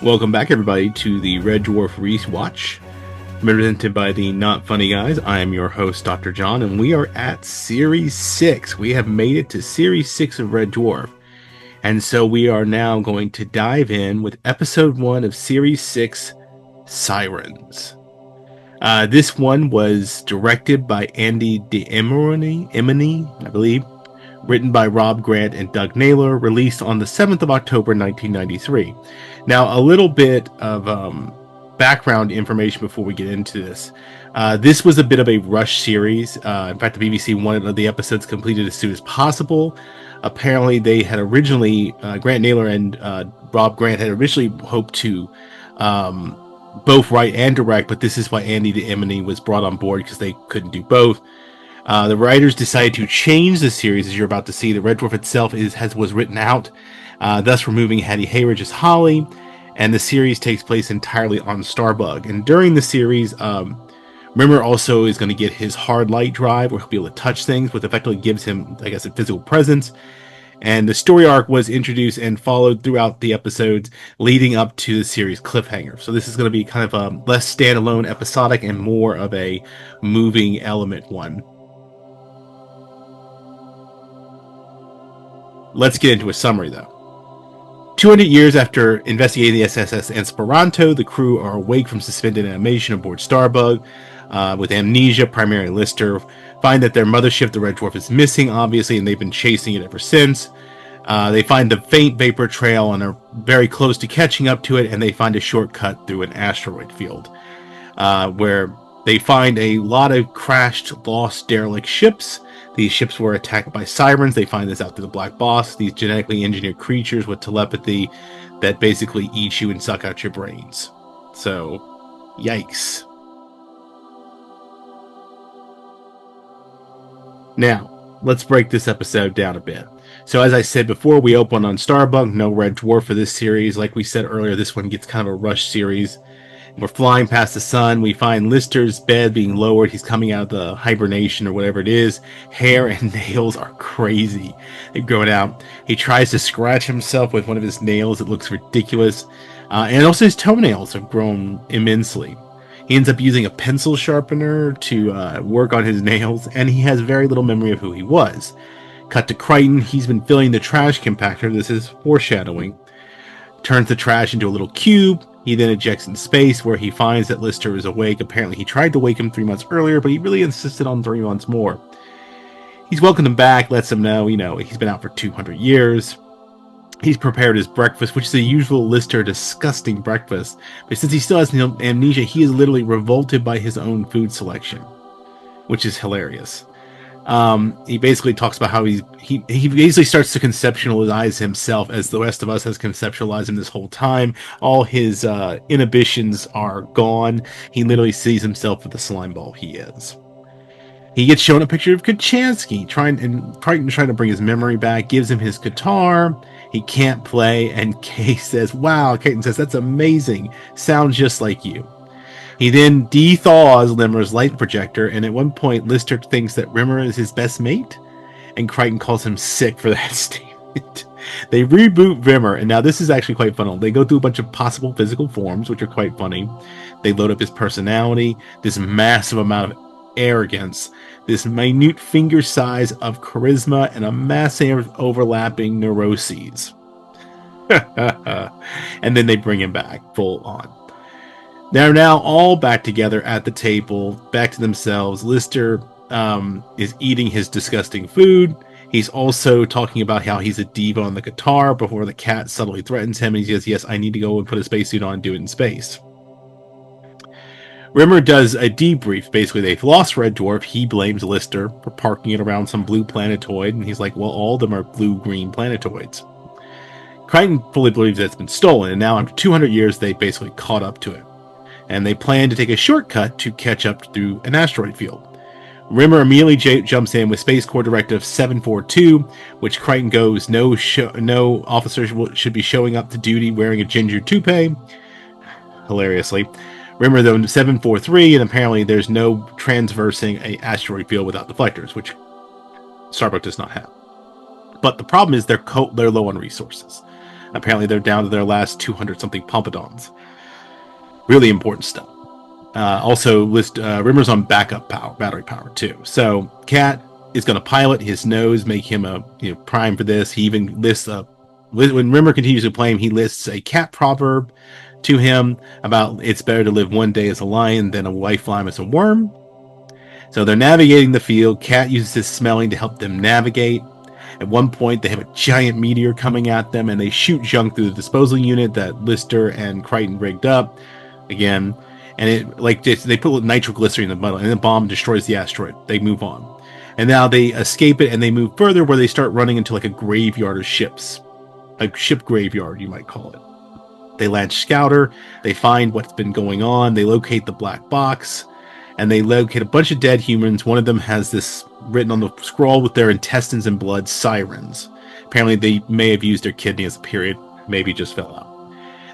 Welcome back, everybody, to the Red Dwarf Rewatch, presented by the Not Funny Guys. I am your host, Dr. John, and we are at Series 6. We have made it to Series 6 of Red Dwarf. And so we are now going to dive in with Episode 1 of Series 6, Psirens. This one was directed by Andy Emony, I believe, written by Rob Grant and Doug Naylor, released on the 7th of October, 1993. Now, a little bit of background information before we get into this. This was a bit of a rush series. In fact, the BBC wanted the episodes completed as soon as possible. Apparently, they had originally, Grant Naylor and Rob Grant had originally hoped to both write and direct, but this is why Andy Emony was brought on board, because they couldn't do both. The writers decided to change the series, as you're about to see. The Red Dwarf itself was written out, thus removing Hattie Hayridge as Holly, and the series takes place entirely on Starbug. And during the series, Rimmer also is going to get his hard light drive, where he'll be able to touch things, which effectively gives him, I guess, a physical presence. And the story arc was introduced and followed throughout the episodes leading up to the series cliffhanger. So this is going to be kind of a less standalone episodic and more of a moving element one. Let's get into a summary, though. 200 years after investigating the SSS Esperanto, the crew are awake from suspended animation aboard Starbug. With amnesia, primarily Lister, find that their mothership, the Red Dwarf, is missing, obviously, and they've been chasing it ever since. They find the faint vapor trail and are very close to catching up to it, and they find a shortcut through an asteroid field, where they find a lot of crashed, lost, derelict ships. These ships were attacked by Psirens. They find this out through the Black Boss, these genetically engineered creatures with telepathy that basically eat you and suck out your brains. So, yikes. Now, let's break this episode down a bit. So, as I said before, we open on Starbug, no Red Dwarf for this series. Like we said earlier, this one gets kind of a rush series. We're flying past the sun. We find Lister's bed being lowered. He's coming out of the hibernation or whatever it is. Hair and nails are crazy. They're growing out. He tries to scratch himself with one of his nails. It looks ridiculous. And also his toenails have grown immensely. He ends up using a pencil sharpener to work on his nails, and he has very little memory of who he was. Cut to Crichton. He's been filling the trash compactor. This is foreshadowing. Turns the trash into a little cube. He then ejects in space, where he finds that Lister is awake. Apparently, he tried to wake him 3 months earlier, but he really insisted on 3 months more. He's welcomed him back, lets him know, he's been out for 200 years. He's prepared his breakfast, which is the usual Lister disgusting breakfast. But since he still has amnesia, he is literally revolted by his own food selection, which is hilarious. He basically talks about how he basically starts to conceptualize himself as the rest of us has conceptualized him this whole time. All his inhibitions are gone. He literally sees himself with the slime ball he is. He gets shown a picture of Kachansky, trying to bring his memory back, gives him his guitar. He can't play, and Kay says, wow, Kaiten says, that's amazing. Sounds just like you. He then de-thaws Rimmer's light projector, and at one point, Lister thinks that Rimmer is his best mate, and Crichton calls him sick for that statement. They reboot Rimmer, and now this is actually quite fun. They go through a bunch of possible physical forms, which are quite funny. They load up his personality, this massive amount of arrogance, this minute finger size of charisma, and a massive overlapping neuroses. And then they bring him back full on. They're now all back together at the table, back to themselves. Lister is eating his disgusting food. He's also talking about how he's a diva on the guitar before the cat subtly threatens him. And he says, yes, I need to go and put a spacesuit on and do it in space. Rimmer does a debrief. Basically, they've lost Red Dwarf. He blames Lister for parking it around some blue planetoid. And he's like, well, all of them are blue-green planetoids. Crichton fully believes that it's been stolen. And now, after 200 years, they basically caught up to it. And they plan to take a shortcut to catch up through an asteroid field. Rimmer immediately jumps in with Space Corps Directive 742, which Crichton goes, no officer should be showing up to duty wearing a ginger toupee. Hilariously. Rimmer, though, 743, and apparently there's no transversing a asteroid field without deflectors, which Starbug does not have. But the problem is they're low on resources. Apparently they're down to their last 200-something Pompadoms. Really important stuff. Also, Rimmer's on backup battery power too. So Cat is going to pilot his nose, make him a prime for this. He even lists when Rimmer continues to play him, he lists a cat proverb to him about it's better to live one day as a lion than a lifeline as a worm. So they're navigating the field. Cat uses his smelling to help them navigate. At one point, they have a giant meteor coming at them, and they shoot junk through the disposal unit that Lister and Crichton rigged up again. And they put nitroglycerin in the bottle, and the bomb destroys the asteroid. They move on. And now they escape it, and they move further, where they start running into like a graveyard of ships. A ship graveyard, you might call it. They launch Scouter. They find what's been going on. They locate the black box. And they locate a bunch of dead humans. One of them has this written on the scroll with their intestines and blood, Psirens. Apparently they may have used their kidney as a period. Maybe just fell out.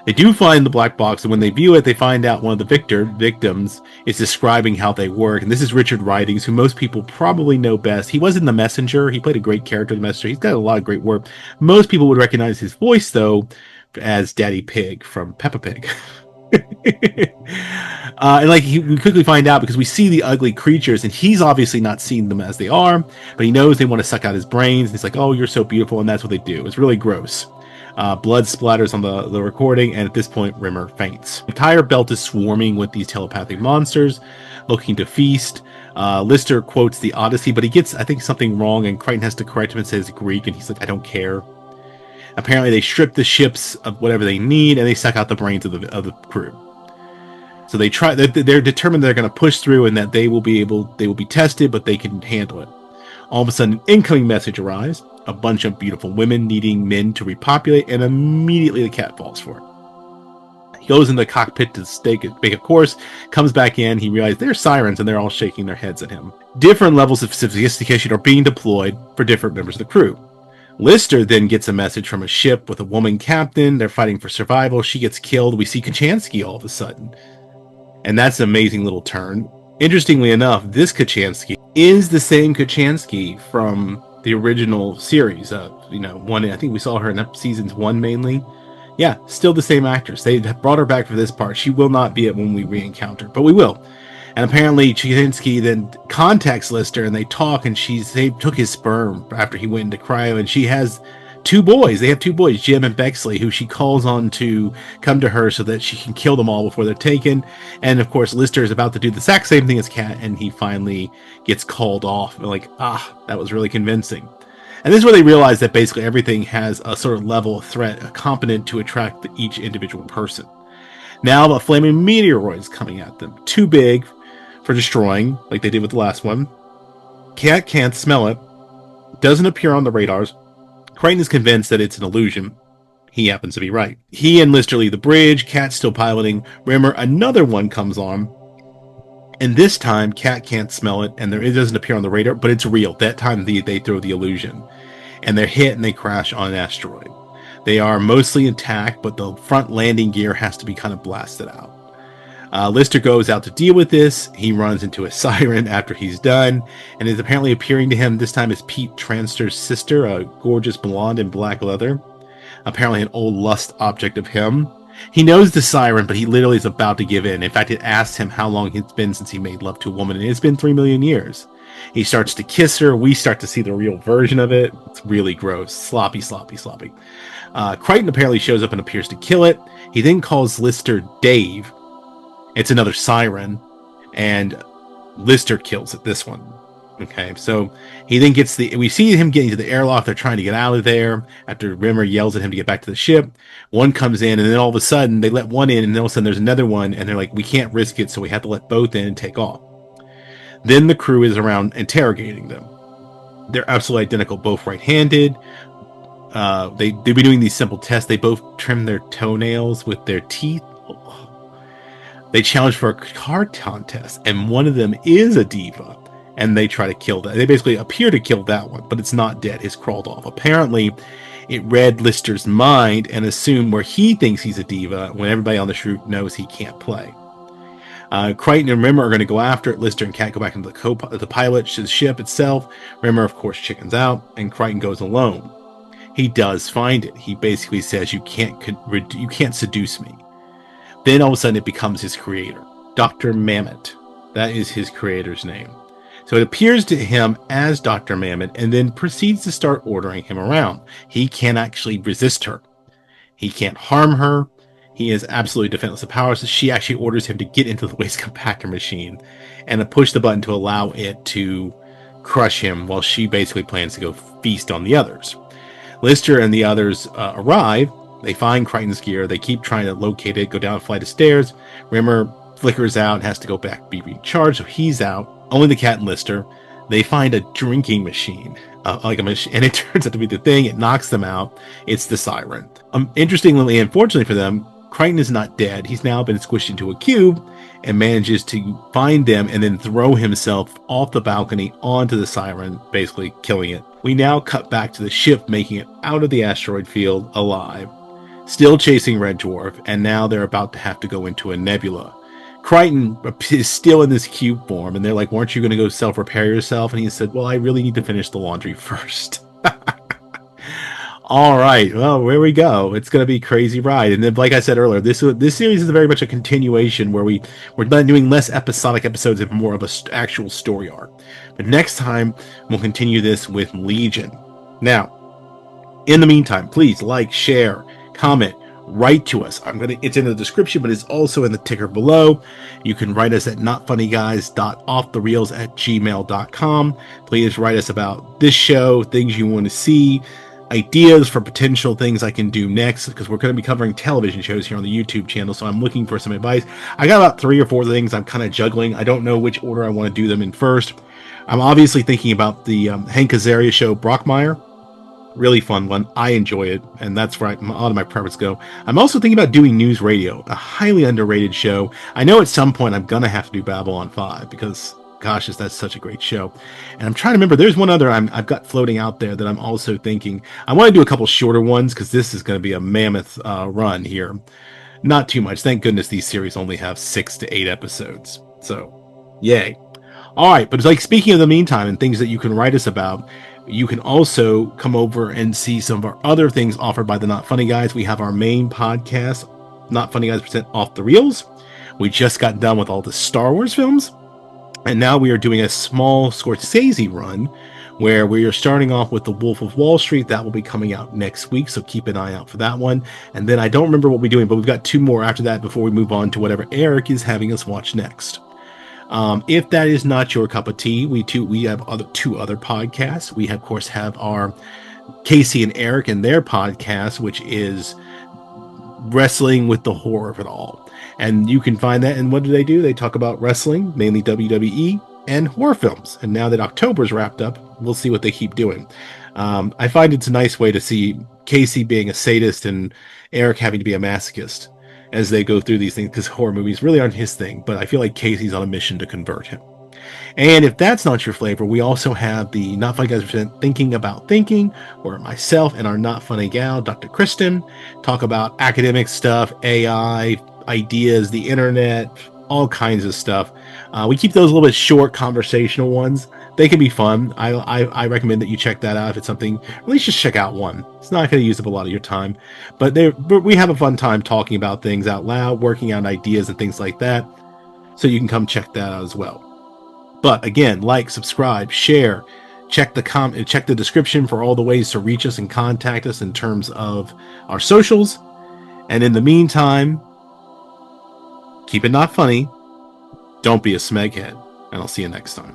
They do find the black box, and when they view it, they find out one of the victims is describing how they work. And this is Richard Ridings, who most people probably know best. He was in The Messenger. He played a great character in The Messenger. He's got a lot of great work. Most people would recognize his voice, though, as Daddy Pig from Peppa Pig. And we quickly find out because we see the ugly creatures, and he's obviously not seeing them as they are, but he knows they want to suck out his brains. And he's like, "Oh, you're so beautiful," and that's what they do. It's really gross. Blood splatters on the recording, and at this point, Rimmer faints. The entire belt is swarming with these telepathic monsters, looking to feast. Lister quotes the Odyssey, but he gets, I think, something wrong, and Crichton has to correct him and says Greek, and he's like, "I don't care." Apparently, they strip the ships of whatever they need, and they suck out the brains of the crew. So they're determined they're going to push through, and that they will be tested, but they can handle it. All of a sudden, an incoming message arrives. A bunch of beautiful women needing men to repopulate, and immediately the cat falls for it. He goes in the cockpit to make a course, comes back in, he realizes they're Psirens, and they're all shaking their heads at him. Different levels of sophistication are being deployed for different members of the crew. Lister then gets a message from a ship with a woman captain. They're fighting for survival. She gets killed. We see Kachansky all of a sudden. And that's an amazing little turn. Interestingly enough, this Kachansky is the same Kachansky from the original series. I think we saw her in seasons 1 mainly. Yeah, still the same actress. They brought her back for this part. She will not be it when we re-encounter, but we will. And apparently Kachansky then contacts Lister, and they talk, and they took his sperm after he went into cryo, and she has 2 boys. They have 2 boys, Jim and Bexley, who she calls on to come to her so that she can kill them all before they're taken. And of course, Lister is about to do the exact same thing as Cat, and he finally gets called off. That was really convincing. And this is where they realize that basically everything has a sort of level of threat, a component to attract each individual person. Now a flaming meteoroid is coming at them. Too big for destroying, like they did with the last one. Cat can't smell it. Doesn't appear on the radars. Crichton is convinced that it's an illusion. He happens to be right. He and Lister leave the bridge. Cat's still piloting. Rimmer, another one comes on. And this time, Cat can't smell it, and it doesn't appear on the radar, but it's real. That time, they throw the illusion. And they're hit, and they crash on an asteroid. They are mostly intact, but the front landing gear has to be kind of blasted out. Lister goes out to deal with this. He runs into a siren after he's done, and is apparently appearing to him this time as Pete Transter's sister, a gorgeous blonde in black leather. Apparently an old lust object of him. He knows the siren, but he literally is about to give in. In fact, it asks him how long it's been since he made love to a woman, and it's been 3 million years. He starts to kiss her. We start to see the real version of it. It's really gross. Sloppy. Crichton apparently shows up and appears to kill it. He then calls Lister Dave. It's another siren, and Lister kills it, this one. Okay, so he then we see him getting to the airlock. They're trying to get out of there after Rimmer yells at him to get back to the ship. One comes in, and then all of a sudden they let one in, and then all of a sudden there's another one, and they're like, we can't risk it, so we have to let both in and take off. Then the crew is around interrogating them. They're absolutely identical, both right-handed. They've been doing these simple tests. They both trim their toenails with their teeth. They challenge for a card contest, and one of them is a diva, and they try to kill that. They basically appear to kill that one, but it's not dead. It's crawled off. Apparently, it read Lister's mind and assumed where he thinks he's a diva when everybody on the ship knows he can't play. Crichton and Rimmer are going to go after it. Lister and Cat go back into the pilot's ship itself. Rimmer, of course, chickens out, and Crichton goes alone. he does find it. He basically says, you can't seduce me. Then all of a sudden it becomes his creator, Dr. Mamet. That is his creator's name. So it appears to him as Dr. Mamet and then proceeds to start ordering him around. He can't actually resist her. He can't harm her. He is absolutely defenseless of powers. She actually orders him to get into the waste compactor machine and to push the button to allow it to crush him while she basically plans to go feast on the others. Lister and the others arrive. They find Crichton's gear. They keep trying to locate it, go down a flight of stairs. Rimmer flickers out and has to go back, be recharged, so he's out. Only the cat and Lister. They find a drinking machine, and it turns out to be the thing. It knocks them out. It's the siren. Interestingly, unfortunately for them, Crichton is not dead. He's now been squished into a cube and manages to find them and then throw himself off the balcony onto the siren, basically killing it. We now cut back to the ship making it out of the asteroid field alive, still chasing Red Dwarf, and now they're about to have to go into a nebula. Crichton is still in this cube form, and they're like, weren't you going to go self-repair yourself? And he said, well, I really need to finish the laundry first. All right, well, where we go. It's going to be a crazy ride. And then, like I said earlier, this series is very much a continuation where we're doing less episodic episodes and more of an actual story arc. But next time, we'll continue this with Legion. Now, in the meantime, please like, share, comment, write to us. It's in the description, but it's also in the ticker below. You can write us at notfunnyguys.offthereels@gmail.com. Please write us about this show, things you want to see, ideas for potential things I can do next, because we're going to be covering television shows here on the YouTube channel, so I'm looking for some advice. I got about 3 or 4 things I'm kind of juggling. I don't know which order I want to do them in first. I'm obviously thinking about the Hank Azaria show, Brockmire. Really fun one. I enjoy it, and that's where a lot of my preferences go. I'm also thinking about doing News Radio, a highly underrated show. I know at some point I'm going to have to do Babylon 5, because, gosh, that's such a great show. And I'm trying to remember, there's one other I've got floating out there that I'm also thinking. I want to do a couple shorter ones, because this is going to be a mammoth run here. Not too much. Thank goodness these series only have 6 to 8 episodes. So, yay. All right, but like, speaking of the meantime and things that you can write us about, you can also come over and see some of our other things offered by the Not Funny Guys. We have our main podcast, Not Funny Guys Present Off the Reels. We just got done with all the Star Wars films, and now we are doing a small Scorsese run where we are starting off with The Wolf of Wall Street. That will be coming out next week, so keep an eye out for that one. And then I don't remember what we're doing, but we've got 2 more after that before we move on to whatever Eric is having us watch next. If that is not your cup of tea, we have 2 other podcasts. We of course have our Casey and Eric and their podcast, which is Wrestling with the Horror of It All. And you can find that. And what do? They talk about wrestling, mainly WWE, and horror films. And now that October's wrapped up, we'll see what they keep doing. I find it's a nice way to see Casey being a sadist and Eric having to be a masochist as they go through these things, because horror movies really aren't his thing, but I feel like Casey's on a mission to convert him. And if that's not your flavor, we also have the Not Funny Guys present Thinking About Thinking, where myself and our Not Funny gal, Dr. Kristen, talk about academic stuff, AI, ideas, the internet, all kinds of stuff. We keep those a little bit short, conversational ones. They can be fun. I recommend that you check that out if it's something. At least just check out one. It's not going to use up a lot of your time, but we have a fun time talking about things out loud, working out ideas and things like that. So you can come check that out as well. But again, like, subscribe, share, check the description for all the ways to reach us and contact us in terms of our socials. And in the meantime, keep it not funny. Don't be a smeghead, and I'll see you next time.